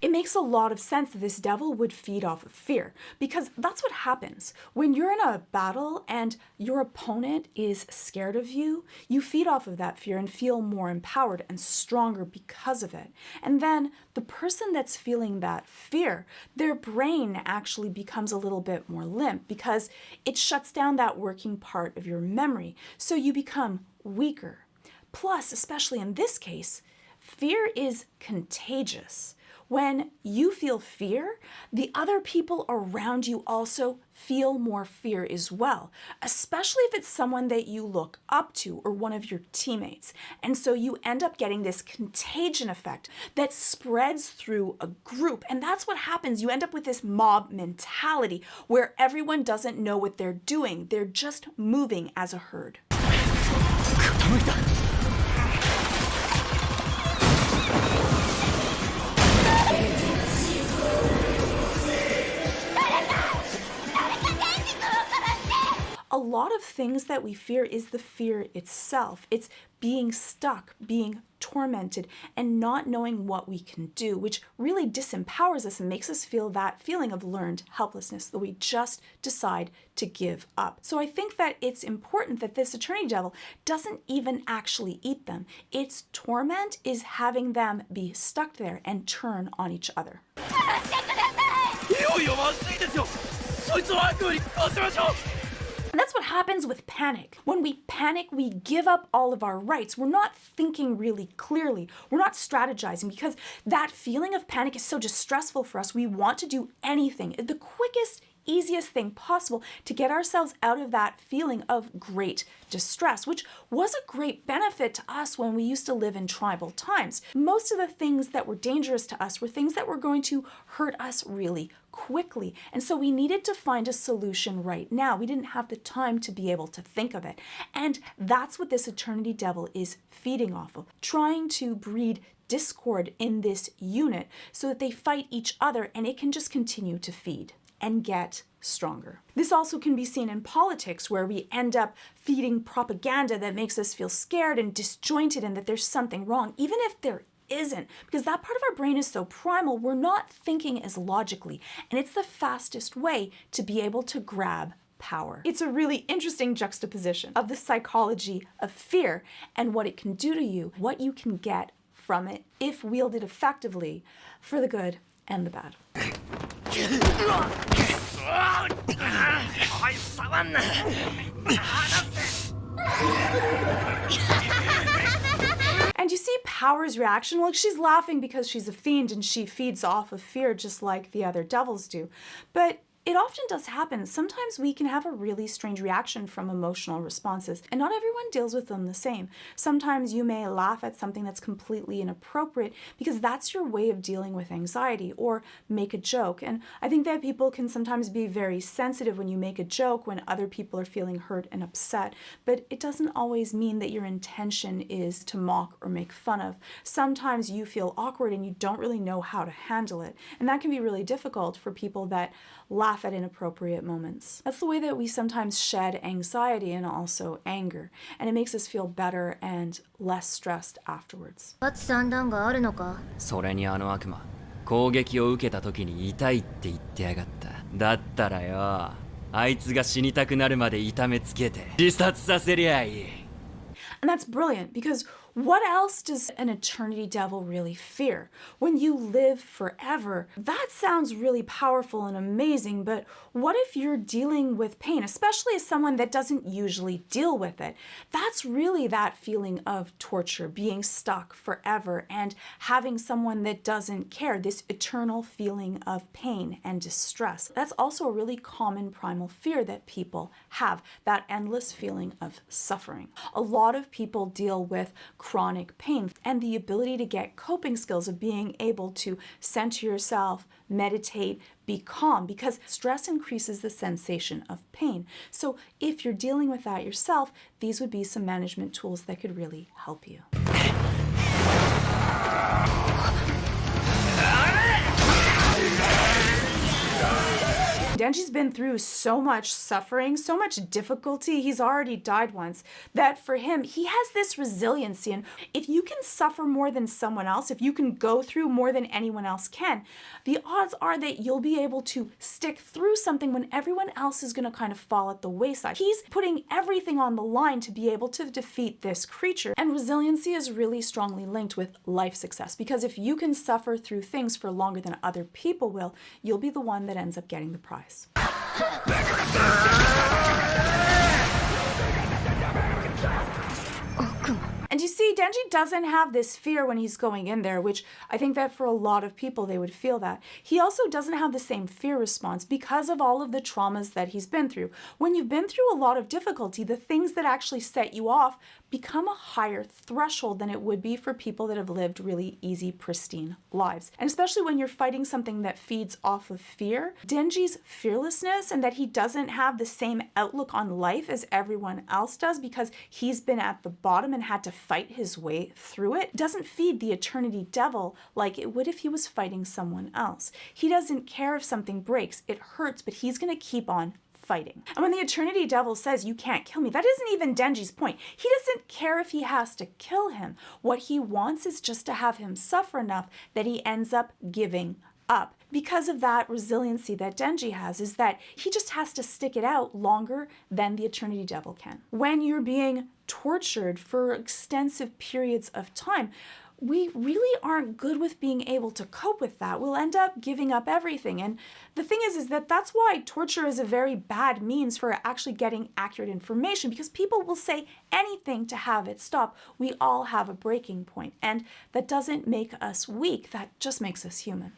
It makes a lot of sense that this devil would feed off of fear, because that's what happens. When you're in a battle and your opponent is scared of you, you feed off of that fear and feel more empowered and stronger because of it. And then the person that's feeling that fear, their brain actually becomes a little bit more limp because it shuts down that working part of your memory. So you become weaker. Plus, especially in this case, fear is contagious. When you feel fear, the other people around you also feel more fear as well, especially if it's someone that you look up to or one of your teammates. And so you end up getting this contagion effect that spreads through a group. And that's what happens. You end up with this mob mentality where everyone doesn't know what they're doing. They're just moving as a herd. A lot of things that we fear is the fear itself. It's being stuck, being tormented, and not knowing what we can do, which really disempowers us and makes us feel that feeling of learned helplessness, that we just decide to give up. So I think that it's important that this attorney devil doesn't even actually eat them. Its torment is having them be stuck there and turn on each other. And that's what happens with panic. When we panic, we give up all of our rights. We're not thinking really clearly. We're not strategizing because that feeling of panic is so distressful for us. We want to do anything, the quickest, easiest thing possible to get ourselves out of that feeling of great distress, which was a great benefit to us when we used to live in tribal times. Most of the things that were dangerous to us were things that were going to hurt us really quickly. And so we needed to find a solution right now. We didn't have the time to be able to think of it. And that's what this eternity devil is feeding off of, trying to breed discord in this unit so that they fight each other and it can just continue to feed and get stronger. This also can be seen in politics, where we end up feeding propaganda that makes us feel scared and disjointed and that there's something wrong, even if there isn't, because that part of our brain is so primal, we're not thinking as logically, and it's the fastest way to be able to grab power. It's a really interesting juxtaposition of the psychology of fear and what it can do to you, what you can get from it if wielded effectively for the good and the bad. And you see Power's reaction? Well, she's laughing because she's a fiend and she feeds off of fear just like the other devils do. But it often does happen. Sometimes we can have a really strange reaction from emotional responses, and not everyone deals with them the same. Sometimes you may laugh at something that's completely inappropriate because that's your way of dealing with anxiety, or make a joke. And I think that people can sometimes be very sensitive when you make a joke when other people are feeling hurt and upset, but it doesn't always mean that your intention is to mock or make fun of. Sometimes you feel awkward and you don't really know how to handle it, and that can be really difficult for people that laugh at inappropriate moments. That's the way that we sometimes shed anxiety and also anger, and it makes us feel better and less stressed afterwards. それにあの悪魔、攻撃を受けた時に痛いって言ってやがった。だったらよ、あいつが死にたくなるまで痛めつけて自殺させりゃいい。And that's brilliant, because what else does an eternity devil really fear? When you live forever, that sounds really powerful and amazing, but what if you're dealing with pain, especially as someone that doesn't usually deal with it? That's really that feeling of torture, being stuck forever and having someone that doesn't care, this eternal feeling of pain and distress. That's also a really common primal fear that people have, that endless feeling of suffering. A lot of people deal with chronic pain, and the ability to get coping skills of being able to center yourself, meditate, be calm, because stress increases the sensation of pain. So if you're dealing with that yourself, these would be some management tools that could really help you. Denji's been through so much suffering, so much difficulty, he's already died once, that for him, he has this resiliency. And if you can suffer more than someone else, if you can go through more than anyone else can, the odds are that you'll be able to stick through something when everyone else is going to kind of fall at the wayside. He's putting everything on the line to be able to defeat this creature. And resiliency is really strongly linked with life success, because if you can suffer through things for longer than other people will, you'll be the one that ends up getting the prize. And you see, Denji doesn't have this fear when he's going in there, which I think that for a lot of people, they would feel that. He also doesn't have the same fear response because of all of the traumas that he's been through. When you've been through a lot of difficulty, the things that actually set you off become a higher threshold than it would be for people that have lived really easy, pristine lives. And especially when you're fighting something that feeds off of fear, Denji's fearlessness and that he doesn't have the same outlook on life as everyone else does because he's been at the bottom and had to fight his way through it, doesn't feed the eternity devil like it would if he was fighting someone else. He doesn't care if something breaks. It hurts, but he's going to keep on fighting. And when the eternity devil says, "You can't kill me," that isn't even Denji's point. He doesn't care if he has to kill him. What he wants is just to have him suffer enough that he ends up giving up. Because of that resiliency that Denji has, is that he just has to stick it out longer than the eternity devil can. When you're being tortured for extensive periods of time, we really aren't good with being able to cope with that. We'll end up giving up everything. And the thing is that that's why torture is a very bad means for actually getting accurate information, because people will say anything to have it stop. We all have a breaking point, and that doesn't make us weak. That just makes us human.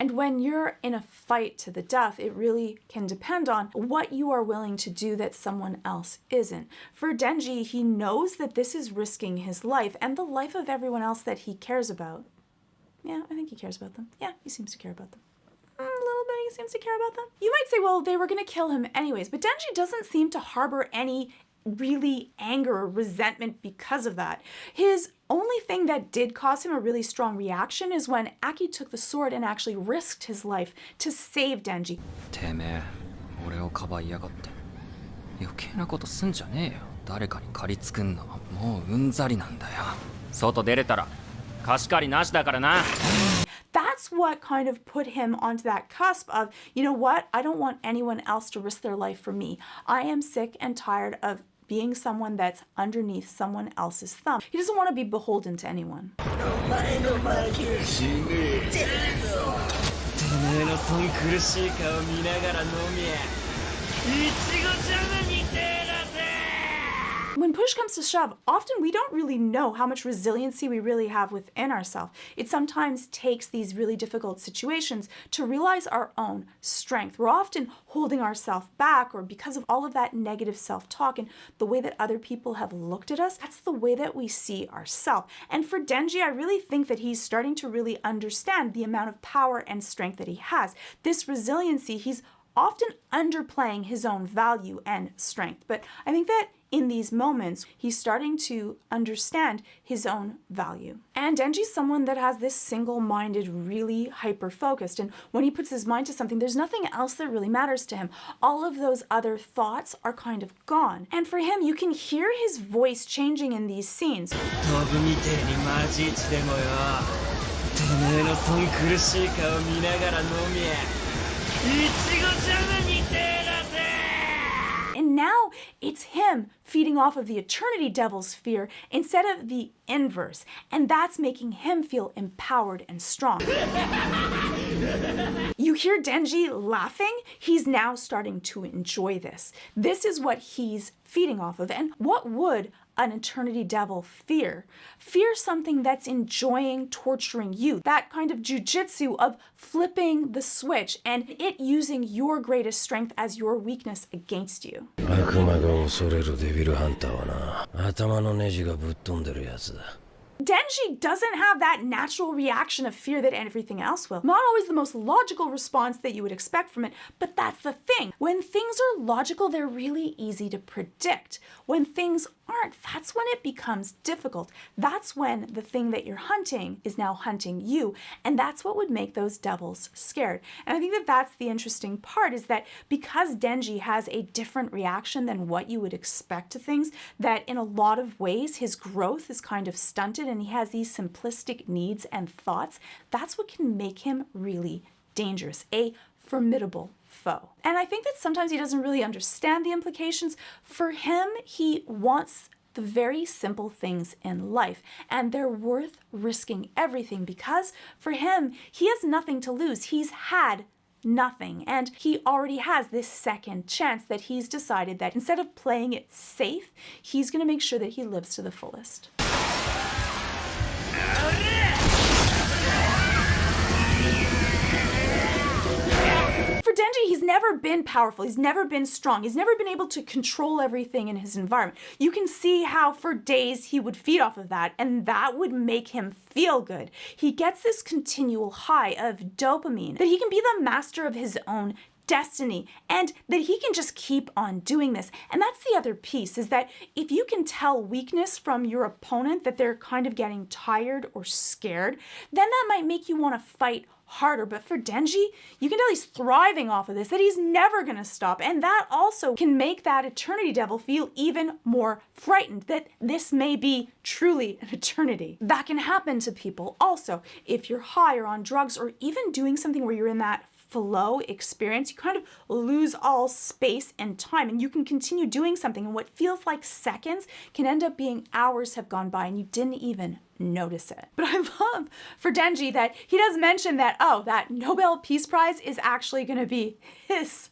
And when you're in a fight to the death, it really can depend on what you are willing to do that someone else isn't. For Denji, he knows that this is risking his life and the life of everyone else that he cares about. Yeah, I think he cares about them. Yeah, he seems to care about them. A little bit, he seems to care about them. You might say, well, they were going to kill him anyways, but Denji doesn't seem to harbor any really anger or resentment because of that. His only thing that did cause him a really strong reaction is when Aki took the sword and actually risked his life to save Denji. てめえ、俺をかばいやがって。余計なことすんじゃねえよ。誰かに借り作んのはもううんざりなんだよ。外出れたら貸し借りなしだからな。That's what kind of put him onto that cusp of, you know what, I don't want anyone else to risk their life for me. I am sick and tired of being someone that's underneath someone else's thumb. He doesn't want to be beholden to anyone. When push comes to shove, often we don't really know how much resiliency we really have within ourselves. It sometimes takes these really difficult situations to realize our own strength. We're often holding ourselves back, or because of all of that negative self-talk and the way that other people have looked at us, that's the way that we see ourselves. And for Denji, I really think that he's starting to really understand the amount of power and strength that he has. This resiliency, he's often underplaying his own value and strength. But I think that in these moments, he's starting to understand his own value. And Denji's someone that has this single-minded, really hyper-focused. And when he puts his mind to something, there's nothing else that really matters to him. All of those other thoughts are kind of gone. And for him, you can hear his voice changing in these scenes. And now it's him feeding off of the eternity devil's fear instead of the inverse. And that's making him feel empowered and strong. You hear Denji laughing? He's now starting to enjoy this. This is what he's feeding off of. And what would an eternity devil fear? Fear something that's enjoying torturing you. That kind of jujitsu of flipping the switch and it using your greatest strength as your weakness against you. 悪魔が恐れるデビルハンターはな、頭のネジがぶっ飛んでるやつだ。Denji doesn't have that natural reaction of fear that everything else will. Not always the most logical response that you would expect from it, but that's the thing. When things are logical, they're really easy to predict. When things aren't, that's when it becomes difficult. That's when the thing that you're hunting is now hunting you, and that's what would make those devils scared. And I think that that's the interesting part, is that because Denji has a different reaction than what you would expect to things, that in a lot of ways his growth is kind of stunted and he has these simplistic needs and thoughts, that's what can make him really dangerous, a formidable foe. And I think that sometimes he doesn't really understand the implications. For him, he wants the very simple things in life, and they're worth risking everything, because for him, he has nothing to lose. He's had nothing, and he already has this second chance that he's decided that instead of playing it safe, he's going to make sure that he lives to the fullest. For Denji, he's never been powerful, he's never been strong, he's never been able to control everything in his environment. You can see how for days he would feed off of that, and that would make him feel good. He gets this continual high of dopamine, that he can be the master of his own destiny, and that he can just keep on doing this. And that's the other piece, is that if you can tell weakness from your opponent, that they're kind of getting tired or scared, then that might make you want to fight harder. But for Denji, you can tell he's thriving off of this, that he's never going to stop. And that also can make that eternity devil feel even more frightened, that this may be truly an eternity. That can happen to people also. If you're high or on drugs, or even doing something where you're in that flow experience, you kind of lose all space and time, and you can continue doing something, and what feels like seconds can end up being hours have gone by and you didn't even notice it. But I love for Denji that he does mention that, oh, that Nobel Peace Prize is actually going to be his.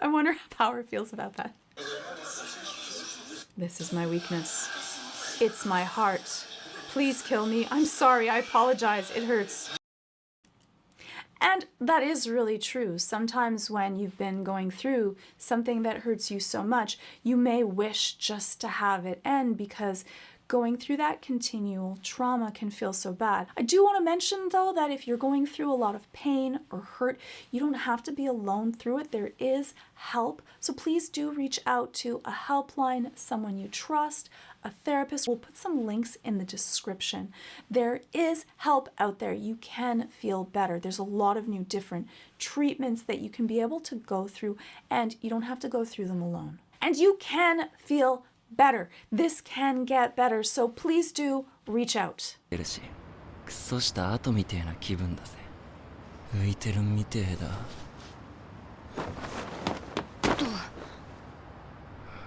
I wonder how Power feels about that. This is my weakness. It's my heart. Please kill me. I'm sorry. I apologize. It hurts. And that is really true. Sometimes when you've been going through something that hurts you so much, you may wish just to have it end, because going through that continual trauma can feel so bad. I do want to mention, though, that if you're going through a lot of pain or hurt, you don't have to be alone through it. There is help. So please do reach out to a helpline, someone you trust, a therapist. We'll put some links in the description. There is help out there. You can feel better. There's a lot of new different treatments that you can be able to go through, and you don't have to go through them alone. And you can feel better. This can get better. So please do reach out. クソした後みてえな気分だぜ。浮いてるみてえだ。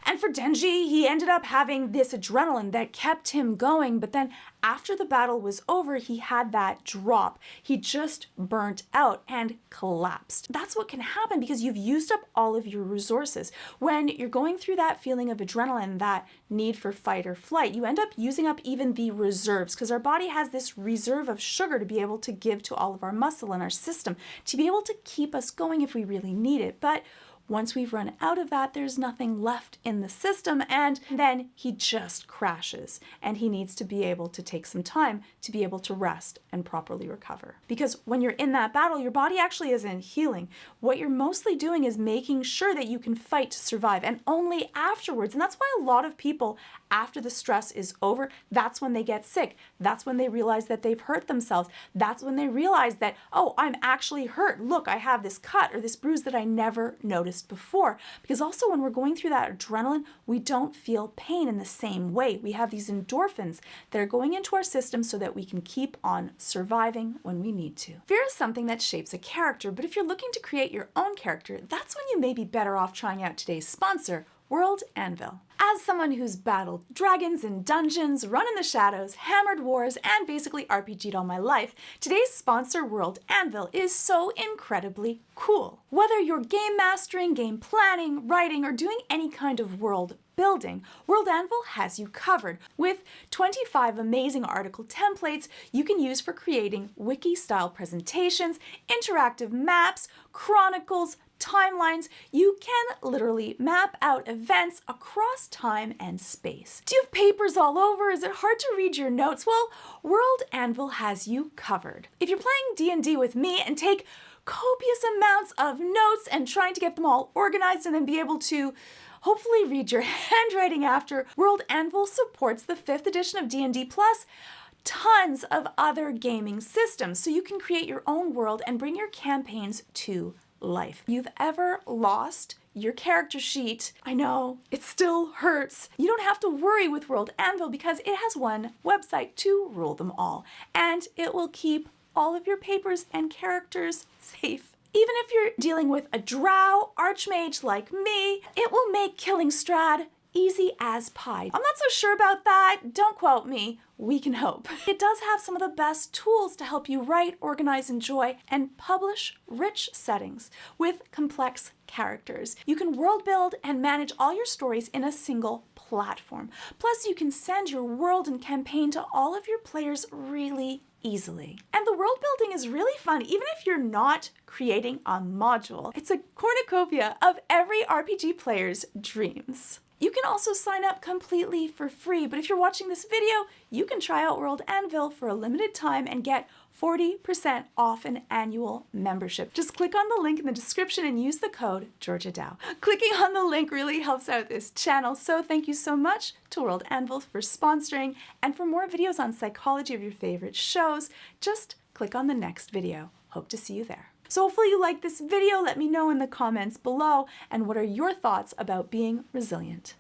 And for Denji, he ended up having this adrenaline that kept him going, but then after the battle was over, he had that drop. He just burnt out and collapsed. That's what can happen because you've used up all of your resources. When you're going through that feeling of adrenaline, that need for fight or flight, you end up using up even the reserves, because our body has this reserve of sugar to be able to give to all of our muscle in our system, to be able to keep us going if we really need it. But once we've run out of that, there's nothing left in the system, and then he just crashes, and he needs to be able to take some time to be able to rest and properly recover. Because when you're in that battle, your body actually isn't healing. What you're mostly doing is making sure that you can fight to survive, and only afterwards. And that's why a lot of people, after the stress is over, that's when they get sick. That's when they realize that they've hurt themselves. That's when they realize that, oh, I'm actually hurt. Look, I have this cut or this bruise that I never noticed before. Because also when we're going through that adrenaline, we don't feel pain in the same way. We have these endorphins that are going into our system so that we can keep on surviving when we need to. Fear is something that shapes a character, but if you're looking to create your own character, that's when you may be better off trying out today's sponsor, World Anvil. As someone who's battled dragons in dungeons, run in the shadows, hammered wars, and basically RPG'd all my life, today's sponsor, World Anvil, is so incredibly cool. Whether you're game mastering, game planning, writing, or doing any kind of world building, World Anvil has you covered with 25 amazing article templates you can use for creating wiki-style presentations, interactive maps, chronicles, timelines. You can literally map out events across time and space. Do you have papers all over? Is it hard to read your notes? Well, World Anvil has you covered. If you're playing D&D with me and take copious amounts of notes and trying to get them all organized and then be able to hopefully read your handwriting after, World Anvil supports the 5th edition of D&D plus tons of other gaming systems, so you can create your own world and bring your campaigns to life. You've ever lost your character sheet? I know, it still hurts. You don't have to worry with World Anvil because it has one website to rule them all, and it will keep all of your papers and characters safe. Even if you're dealing with a drow archmage like me, it will make killing Strad easy as pie. I'm not so sure about that. Don't quote me. We can hope. It does have some of the best tools to help you write, organize, enjoy, and publish rich settings with complex characters. You can world build and manage all your stories in a single platform. Plus, you can send your world and campaign to all of your players really easily. And the world building is really fun, even if you're not creating a module. It's a cornucopia of every RPG player's dreams. You can also sign up completely for free, but if you're watching this video, you can try out World Anvil for a limited time and get 40% off an annual membership. Just click on the link in the description and use the code GeorgiaDow. Clicking on the link really helps out this channel, so thank you so much to World Anvil for sponsoring. And for more videos on psychology of your favorite shows, just click on the next video. Hope to see you there. So hopefully you liked this video. Let me know in the comments below. And what are your thoughts about being resilient?